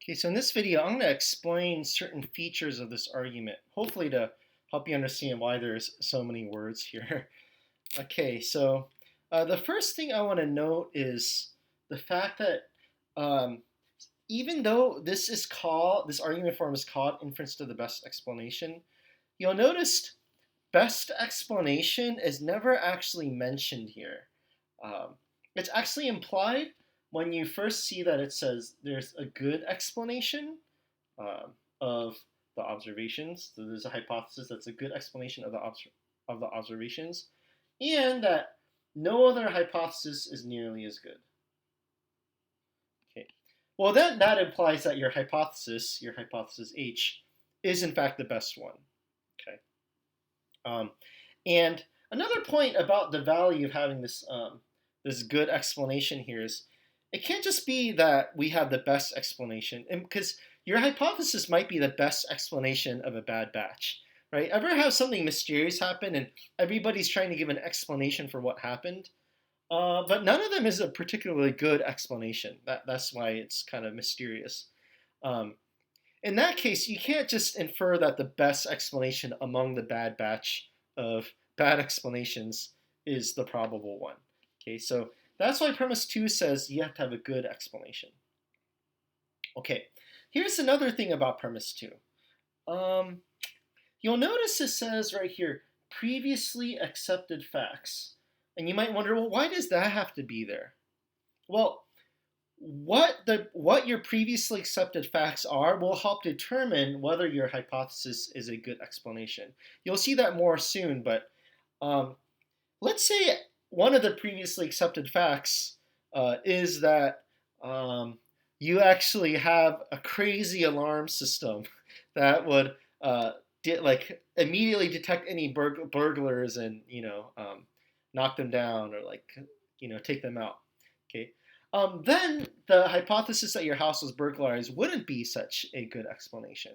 Okay, so in this video, I'm going to explain certain features of this argument, hopefully to help you understand why there's so many words here. Okay, so the first thing I want to note is the fact that um, even though this argument form is called inference to the best explanation, you'll notice best explanation is never actually mentioned here. Um, it's actually implied when you first see that it says there's a good explanation of the observations. So there's a hypothesis that's a good explanation of the observations, and that no other hypothesis is nearly as good. Okay. Well, then that implies that your hypothesis H, is in fact the best one. Okay. And another point about the value of having this good explanation here is it can't just be that we have the best explanation, and because your hypothesis might be the best explanation of a bad batch, right? Ever have something mysterious happen and everybody's trying to give an explanation for what happened, but none of them is a particularly good explanation. That's why it's kind of mysterious. Um, in that case, you can't just infer that the best explanation among the bad batch of bad explanations is the probable one. Okay, so that's why premise 2 says you have to have a good explanation. Okay, here's another thing about premise 2. You'll notice it says right here, previously accepted facts. And you might wonder, well, why does that have to be there? Well, what your previously accepted facts are will help determine whether your hypothesis is a good explanation. You'll see that more soon, but let's say one of the previously accepted facts is that you actually have a crazy alarm system that would immediately detect any burglars and knock them down or take them out. Okay. Then the hypothesis that your house was burglarized wouldn't be such a good explanation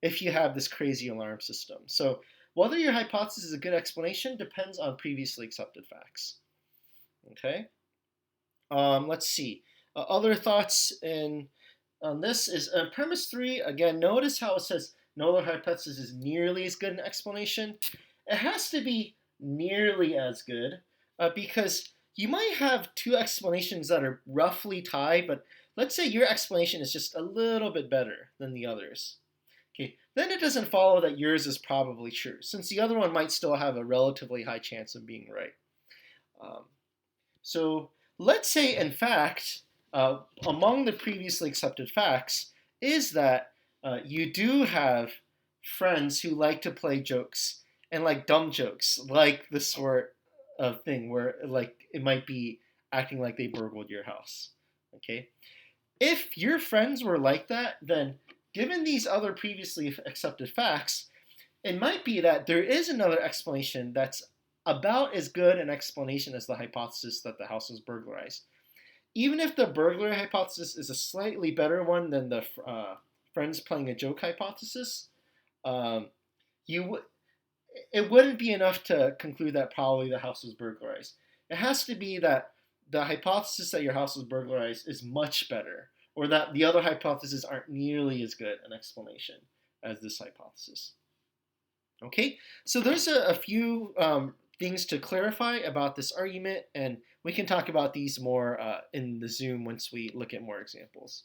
if you have this crazy alarm system. So whether your hypothesis is a good explanation depends on previously accepted facts. Okay. Let's see. Other thoughts on this is premise 3. Again, notice how it says no other hypothesis is nearly as good an explanation. It has to be nearly as good because you might have two explanations that are roughly tied, but let's say your explanation is just a little bit better than the others. Okay, then it doesn't follow that yours is probably true, since the other one might still have a relatively high chance of being right. So let's say, in fact, among the previously accepted facts is that you do have friends who like to play jokes and like dumb jokes, like the sort of thing where it might be acting like they burgled your house. Okay, if your friends were like that, then given these other previously accepted facts, it might be that there is another explanation that's about as good an explanation as the hypothesis that the house was burglarized. Even if the burglary hypothesis is a slightly better one than the friends playing a joke hypothesis, it wouldn't be enough to conclude that probably the house was burglarized. It has to be that the hypothesis that your house was burglarized is much better, or that the other hypotheses aren't nearly as good an explanation as this hypothesis. Okay, so there's a few things to clarify about this argument, and we can talk about these more in the Zoom once we look at more examples.